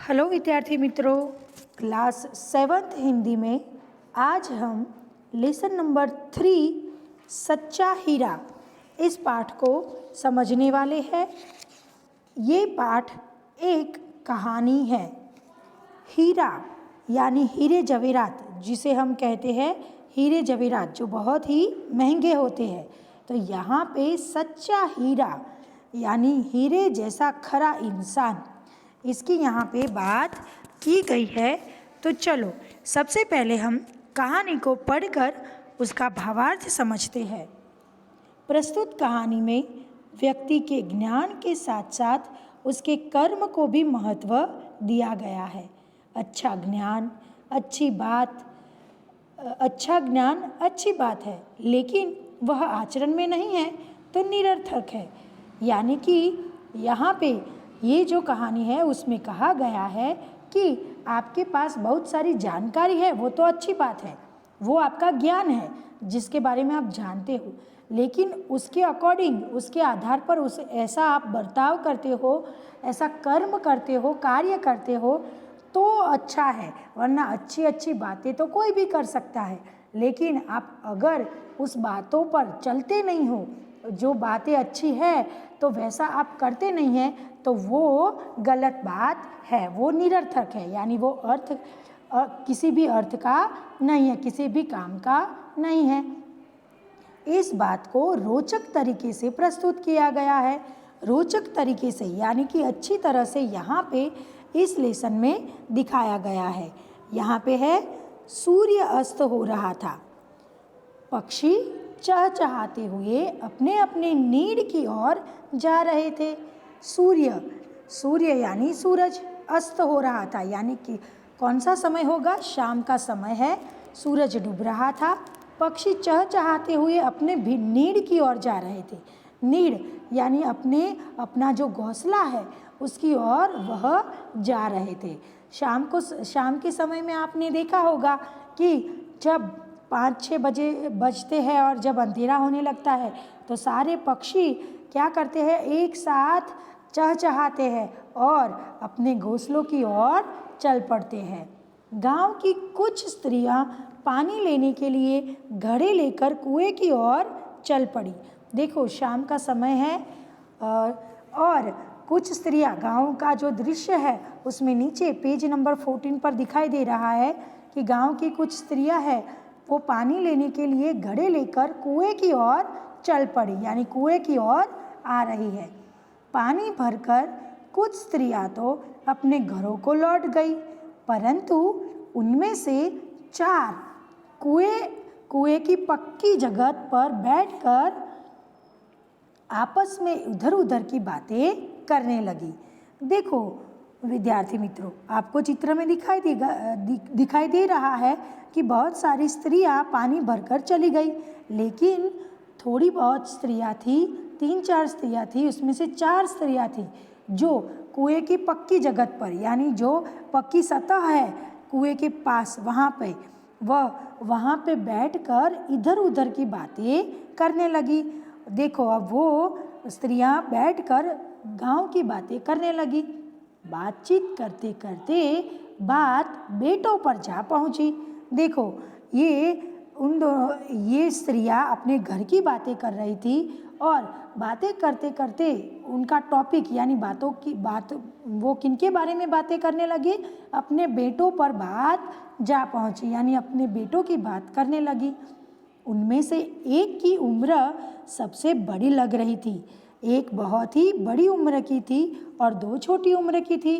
Hello विद्यार्थी मित्रों, class 7th Hindi में आज हम लेसन नंबर 3 सच्चा हीरा इस पाठ को समझने वाले हैं। ये पाठ एक कहानी है। हीरा यानी हीरे जवेरात, जिसे हम कहते हैं हीरे जवेरात, जो बहुत ही महंगे होते हैं। तो यहाँ पे सच्चा हीरा यानी हीरे जैसा खरा इंसान, इसकी यहाँ पे बात की गई है। तो चलो सबसे पहले हम कहानी को पढ़कर उसका भावार्थ समझते हैं। प्रस्तुत कहानी में व्यक्ति के ज्ञान के साथ साथ उसके कर्म को भी महत्व दिया गया है। अच्छा ज्ञान अच्छी बात है, लेकिन वह आचरण में नहीं है तो निरर्थक है। यानी कि यहाँ पे ये जो कहानी है उसमें कहा गया है कि आपके पास बहुत सारी जानकारी है, वो तो अच्छी बात है, वो आपका ज्ञान है जिसके बारे में आप जानते हो, लेकिन उसके अकॉर्डिंग, उसके आधार पर उस ऐसा आप बर्ताव करते हो, ऐसा कर्म करते हो, कार्य करते हो तो अच्छा है, वरना अच्छी बातें तो कोई भी कर सकता है, लेकिन आप अगर उस बातों पर चलते नहीं हो, जो बातें अच्छी है तो वैसा आप करते नहीं हैं, तो वो गलत बात है, वो निरर्थक है। यानी वो अर्थ किसी भी अर्थ का नहीं है, किसी भी काम का नहीं है। इस बात को रोचक तरीके से प्रस्तुत किया गया है। रोचक तरीके से यानी कि अच्छी तरह से यहाँ पे इस लेसन में दिखाया गया है। यहाँ पे है, सूर्य अस्त हो रहा था, पक्षी चहचहाते हुए अपने अपने नीड़ की ओर जा रहे थे। सूर्य यानी सूरज अस्त हो रहा था, यानी कि कौन सा समय होगा? शाम का समय है, सूरज डूब रहा था। पक्षी चहचहाते हुए अपने भी नीड़ की ओर जा रहे थे। नीड़ यानी अपना जो घोंसला है उसकी ओर वह जा रहे थे। शाम के समय में आपने देखा होगा कि जब 5-6 बजे बजते हैं और जब अंधेरा होने लगता है तो सारे पक्षी क्या करते हैं? एक साथ चहचहाते हैं और अपने घोंसलों की ओर चल पड़ते हैं। गांव की कुछ स्त्रियां पानी लेने के लिए घड़े लेकर कुएं की ओर चल पड़ी। देखो शाम का समय है और कुछ स्त्रियां, गांव का जो दृश्य है उसमें नीचे पेज नंबर 14 पर दिखाई दे रहा है कि गांव की कुछ स्त्रियां हैं, वो पानी लेने के लिए घड़े लेकर कुएं की ओर चल पड़ी, यानी कुएं की ओर आ रही है। पानी भरकर कुछ स्त्रियां तो अपने घरों को लौट गई, परंतु उनमें से 4 कुएं की पक्की जगह पर बैठकर आपस में इधर उधर की बातें करने लगी। देखो विद्यार्थी मित्रों, आपको चित्र में दिखाई दे रहा है कि बहुत सारी स्त्रियां पानी भरकर चली गई, लेकिन थोड़ी बहुत स्त्रियां थी, 3-4 स्त्रियां थी, उसमें से 4 स्त्रियां थी जो कुएं की पक्की जगह पर, यानी जो पक्की सतह है कुएं के पास, वहाँ पे बैठकर इधर उधर की बातें करने लगी। देखो अब वो स्त्रियां बैठकर गांव की बातें करने लगी। बातचीत करते करते बात बेटों पर जा पहुंची। देखो ये स्त्रियां अपने घर की बातें कर रही थी और बातें करते करते उनका टॉपिक यानी वो किनके बारे में बातें करने लगी? अपने बेटों पर बात जा पहुंची, यानी अपने बेटों की बात करने लगी। उनमें से एक की उम्र सबसे बड़ी लग रही थी, एक बहुत ही बड़ी उम्र की थी और 2 छोटी उम्र की थी।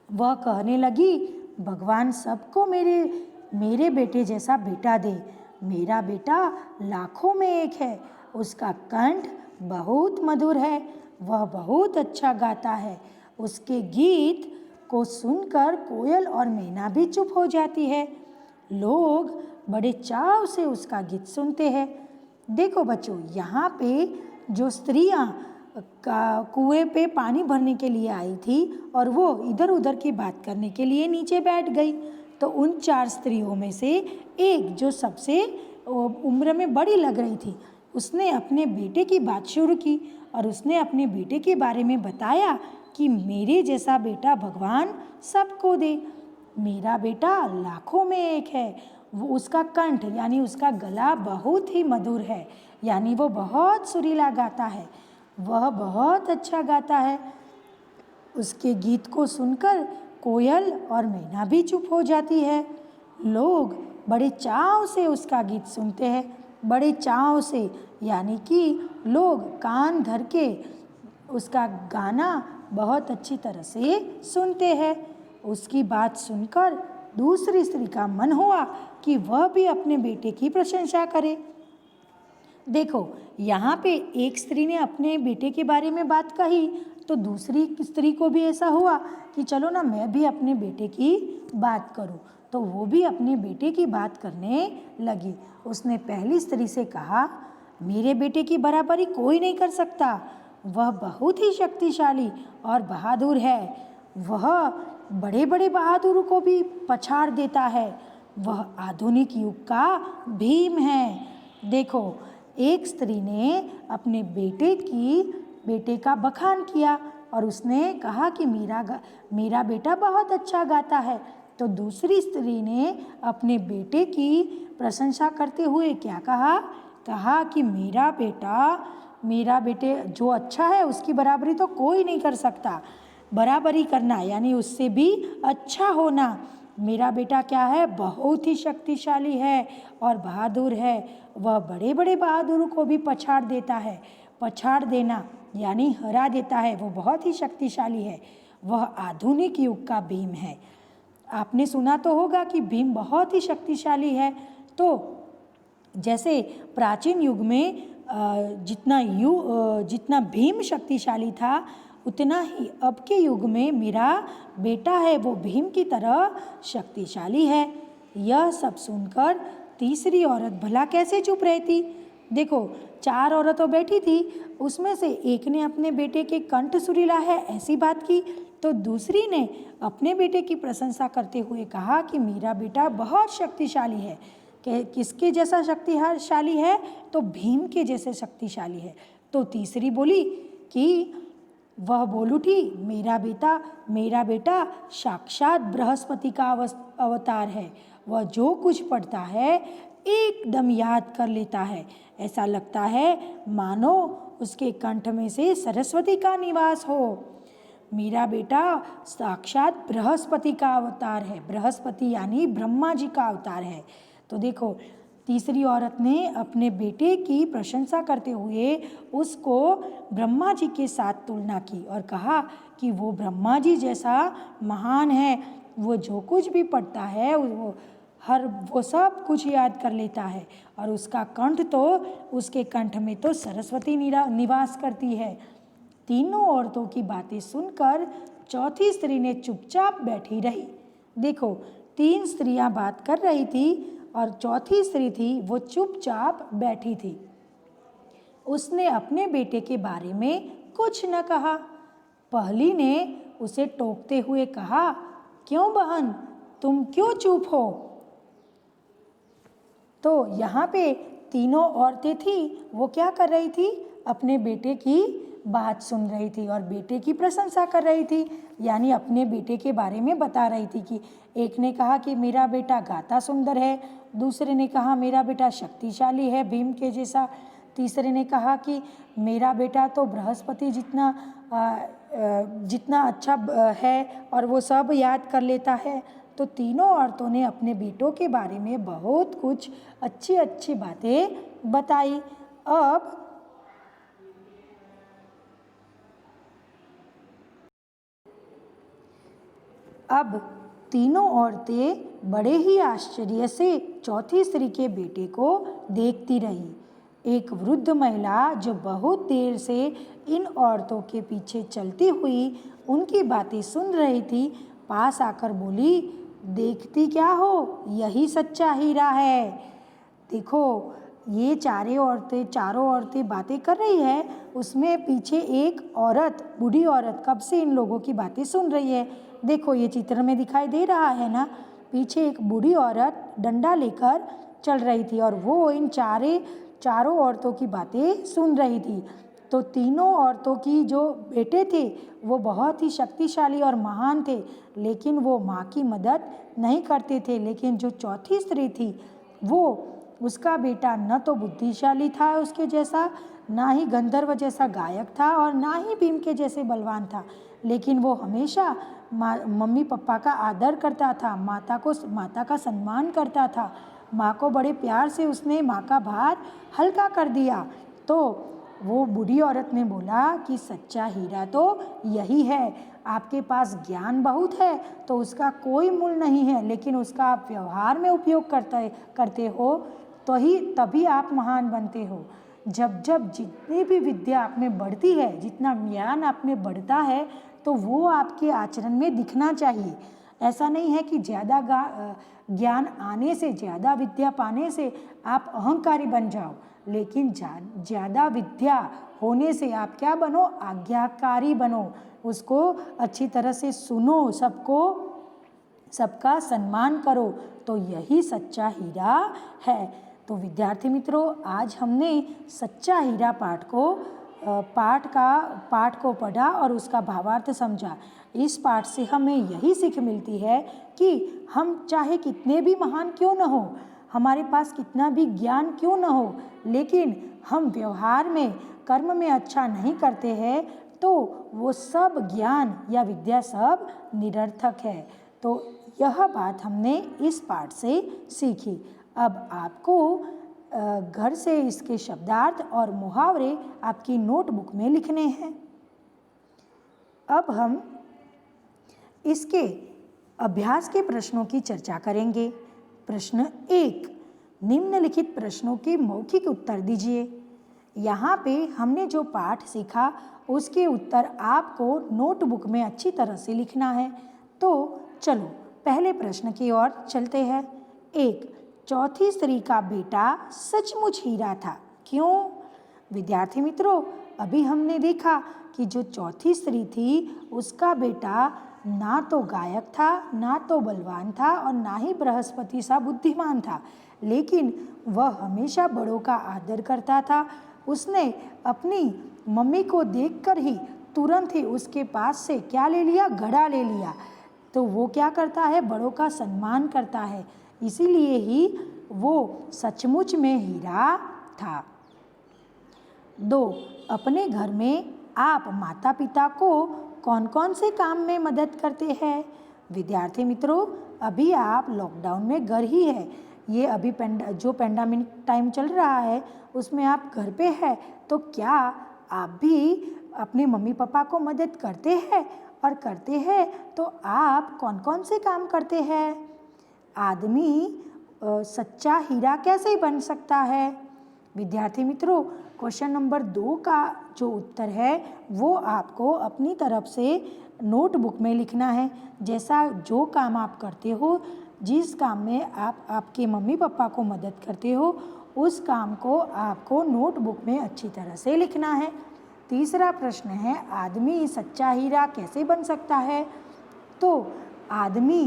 वह कहने लगी, भगवान सबको मेरे बेटे जैसा बेटा दे। मेरा बेटा लाखों में एक है, उसका कंठ बहुत मधुर है, वह बहुत अच्छा गाता है, उसके गीत को सुनकर कोयल और मैना भी चुप हो जाती है। लोग बड़े चाव से उसका गीत सुनते हैं। देखो बच्चों, यहाँ पे जो स्त्रियां कुएं पे पानी भरने के लिए आई थी और वो इधर उधर की बात करने के लिए नीचे बैठ गई, तो उन 4 स्त्रियों में से एक जो सबसे उम्र में बड़ी लग रही थी, उसने अपने बेटे की बात शुरू की और उसने अपने बेटे के बारे में बताया कि मेरे जैसा बेटा भगवान सबको दे। मेरा बेटा लाखों में एक है। वो उसका कंठ यानी उसका गला बहुत ही मधुर है, यानी वो बहुत सुरीला गाता है, वह बहुत अच्छा गाता है। उसके गीत को सुनकर कोयल और मैना भी चुप हो जाती है। लोग बड़े चाव से उसका गीत सुनते हैं, बड़े चाव से, यानी कि लोग कान धर के उसका गाना बहुत अच्छी तरह से सुनते हैं। उसकी बात सुनकर दूसरी स्त्री का मन हुआ कि वह भी अपने बेटे की प्रशंसा करे। देखो, यहाँ पे एक स्त्री ने अपने बेटे के बारे में बात कही, तो दूसरी स्त्री को भी ऐसा हुआ कि चलो ना, मैं भी अपने बेटे की बात करूं। तो वो भी अपने बेटे की बात करने लगी। उसने पहली स्त्री से कहा, मेरे बेटे की बराबरी कोई नहीं कर सकता। वह बहुत ही शक्तिशाली और बहादुर है। वह बड़े बड़े बहादुरों को भी पछाड़ देता है। वह आधुनिक युग का भीम है। देखो, एक स्त्री ने अपने बेटे का बखान किया और उसने कहा कि मेरा बेटा बहुत अच्छा गाता है। तो दूसरी स्त्री ने अपने बेटे की प्रशंसा करते हुए क्या कहा कि मेरा बेटे जो अच्छा है उसकी बराबरी तो कोई नहीं कर सकता। बराबरी करना यानी उससे भी अच्छा होना। मेरा बेटा क्या है, बहुत ही शक्तिशाली है और बहादुर है। वह बड़े बड़े बहादुरों को भी पछाड़ देता है। पछाड़ देना यानी हरा देता है। वो बहुत ही शक्तिशाली है। वह आधुनिक युग का भीम है। आपने सुना तो होगा कि भीम बहुत ही शक्तिशाली है। तो जैसे प्राचीन युग में जितना भीम शक्तिशाली था, उतना ही अब के युग में मेरा बेटा है वो भीम की तरह शक्तिशाली है। यह सब सुनकर तीसरी औरत भला कैसे चुप रहती। देखो, 4 औरतें बैठी थी, उसमें से एक ने अपने बेटे के कंठ सुरीला है ऐसी बात की, तो दूसरी ने अपने बेटे की प्रशंसा करते हुए कहा कि मेरा बेटा बहुत शक्तिशाली है। किसके जैसा शक्तिशाली है, तो भीम के जैसे शक्तिशाली है। तो तीसरी बोली कि वह बोल उठी, मेरा बेटा साक्षात बृहस्पति का अवतार है। वह जो कुछ पढ़ता है एकदम याद कर लेता है। ऐसा लगता है मानो उसके कंठ में से सरस्वती का निवास हो। मेरा बेटा साक्षात बृहस्पति का अवतार है। बृहस्पति यानी ब्रह्मा जी का अवतार है। तो देखो, तीसरी औरत ने अपने बेटे की प्रशंसा करते हुए उसको ब्रह्मा जी के साथ तुलना की और कहा कि वो ब्रह्मा जी जैसा महान है। वो जो कुछ भी पढ़ता है वो सब कुछ याद कर लेता है और उसके कंठ में तो सरस्वती निवास करती है। तीनों औरतों की बातें सुनकर चौथी स्त्री ने चुपचाप बैठी रही। देखो, 3 स्त्रियां बात कर रही थी और चौथी स्त्री थी वो चुपचाप बैठी थी। उसने अपने बेटे के बारे में कुछ न कहा। पहली ने उसे टोकते हुए कहा, क्यों बहन, तुम क्यों चुप हो। तो यहाँ पे तीनों औरतें थी, वो क्या कर रही थी, अपने बेटे की बात सुन रही थी और बेटे की प्रशंसा कर रही थी, यानी अपने बेटे के बारे में बता रही थी कि एक ने कहा कि मेरा बेटा गाता सुंदर है, दूसरे ने कहा मेरा बेटा शक्तिशाली है भीम के जैसा, तीसरे ने कहा कि मेरा बेटा तो बृहस्पति जितना अच्छा है और वो सब याद कर लेता है। तो तीनों औरतों ने अपने बेटों के बारे में बहुत कुछ अच्छी अच्छी बातें बताई। अब तीनों औरतें बड़े ही आश्चर्य से चौथी स्त्री के बेटे को देखती रही। एक वृद्ध महिला जो बहुत देर से इन औरतों के पीछे चलती हुई उनकी बातें सुन रही थी, पास आकर बोली, देखती क्या हो, यही सच्चा हीरा है। देखो, ये चारों औरतें बातें कर रही है, उसमें पीछे एक औरत, बूढ़ी औरत कब से इन लोगों की बातें सुन रही है। देखो, ये चित्र में दिखाई दे रहा है ना, पीछे एक बूढ़ी औरत डंडा लेकर चल रही थी और वो इन चारों औरतों की बातें सुन रही थी। तो तीनों औरतों की जो बेटे थे वो बहुत ही शक्तिशाली और महान थे, लेकिन वो माँ की मदद नहीं करते थे। लेकिन जो चौथी स्त्री थी वो, उसका बेटा न तो बुद्धिशाली था उसके जैसा, ना ही गंधर्व जैसा गायक था और ना ही भीम के जैसे बलवान था, लेकिन वो हमेशा मम्मी पापा का आदर करता था, माता का सम्मान करता था। माँ को बड़े प्यार से उसने माँ का भार हल्का कर दिया। तो वो बूढ़ी औरत ने बोला कि सच्चा हीरा तो यही है, आपके पास ज्ञान बहुत है तो उसका कोई मूल्य नहीं है, लेकिन उसका आप व्यवहार में उपयोग करते हो तो ही तभी आप महान बनते हो। जब जब जितनी भी विद्या आप में बढ़ती है, जितना ज्ञान आप में बढ़ता है, तो वो आपके आचरण में दिखना चाहिए। ऐसा नहीं है कि ज़्यादा ज्ञान आने से, ज़्यादा विद्या पाने से आप अहंकारी बन जाओ, लेकिन ज़्यादा विद्या होने से आप क्या बनो, आज्ञाकारी बनो। उसको अच्छी तरह से सुनो, सबका सम्मान करो, तो यही सच्चा हीरा है। तो विद्यार्थी मित्रों, आज हमने सच्चा हीरा पाठ को पढ़ा और उसका भावार्थ समझा। इस पाठ से हमें यही सीख मिलती है कि हम चाहे कितने भी महान क्यों न हो, हमारे पास कितना भी ज्ञान क्यों न हो, लेकिन हम व्यवहार में, कर्म में अच्छा नहीं करते हैं, तो वो सब ज्ञान या विद्या सब निरर्थक है। तो यह बात हमने इस पाठ से सीखी। अब आपको घर से इसके शब्दार्थ और मुहावरे आपकी नोटबुक में लिखने हैं। अब हम इसके अभ्यास के प्रश्नों की चर्चा करेंगे। प्रश्न 1, निम्नलिखित प्रश्नों के मौखिक उत्तर दीजिए। यहाँ पे हमने जो पाठ सीखा उसके उत्तर आपको नोटबुक में अच्छी तरह से लिखना है। तो चलो पहले प्रश्न की ओर चलते हैं। 1, चौथी स्त्री का बेटा सचमुच हीरा था, क्यों? विद्यार्थी मित्रों, अभी हमने देखा कि जो चौथी स्त्री थी उसका बेटा ना तो गायक था, ना तो बलवान था और ना ही बृहस्पति सा बुद्धिमान था, लेकिन वह हमेशा बड़ों का आदर करता था। उसने अपनी मम्मी को देखकर ही तुरंत ही उसके पास से क्या ले लिया, घड़ा ले लिया। तो वो क्या करता है, बड़ों का सम्मान करता है, इसीलिए ही वो सचमुच में हीरा था। 2, अपने घर में आप माता पिता को कौन कौन से काम में मदद करते हैं? विद्यार्थी मित्रों, अभी आप लॉकडाउन में घर ही है, ये अभी जो पेंडेमिक टाइम चल रहा है उसमें आप घर पे है, तो क्या आप भी अपने मम्मी पापा को मदद करते हैं? और करते हैं तो आप कौन कौन से काम करते हैं? आदमी सच्चा हीरा कैसे बन सकता है? विद्यार्थी मित्रों, क्वेश्चन नंबर 2 का जो उत्तर है वो आपको अपनी तरफ से नोटबुक में लिखना है। जैसा जो काम आप करते हो, जिस काम में आप आपके मम्मी पापा को मदद करते हो, उस काम को आपको नोटबुक में अच्छी तरह से लिखना है। तीसरा प्रश्न है, आदमी सच्चा हीरा कैसे बन सकता है? तो आदमी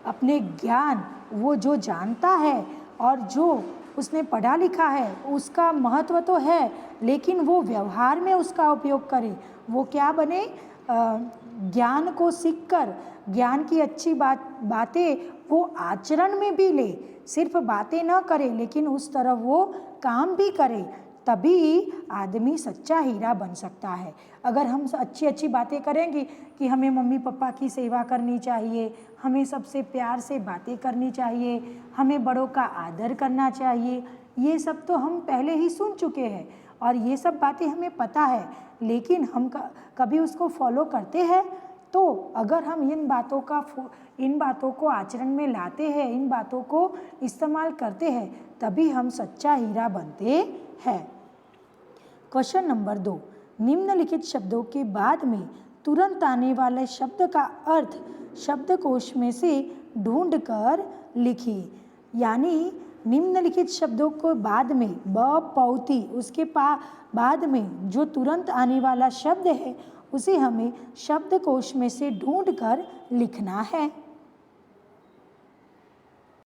अपने ज्ञान, वो जो जानता है और जो उसने पढ़ा लिखा है उसका महत्व तो है, लेकिन वो व्यवहार में उसका उपयोग करे। वो क्या बने, ज्ञान को सीखकर, ज्ञान की अच्छी बातें वो आचरण में भी ले, सिर्फ बातें न करे लेकिन उस तरफ वो काम भी करे, तभी आदमी सच्चा हीरा बन सकता है। अगर हम अच्छी अच्छी बातें करेंगे कि हमें मम्मी पापा की सेवा करनी चाहिए, हमें सबसे प्यार से बातें करनी चाहिए, हमें बड़ों का आदर करना चाहिए, ये सब तो हम पहले ही सुन चुके हैं और ये सब बातें हमें पता है, लेकिन हम कभी उसको फॉलो करते हैं? तो अगर हम इन बातों को आचरण में लाते हैं, इन बातों को इस्तेमाल करते हैं, तभी हम सच्चा हीरा बनते हैं। क्वेश्चन नंबर 2, निम्नलिखित शब्दों के बाद में तुरंत आने वाले शब्द का अर्थ शब्दकोश में से ढूंढकर लिखिए। यानी निम्नलिखित शब्दों को बाद में ब पौती, उसके बाद में जो तुरंत आने वाला शब्द है उसे हमें शब्दकोश में से ढूंढकर लिखना है।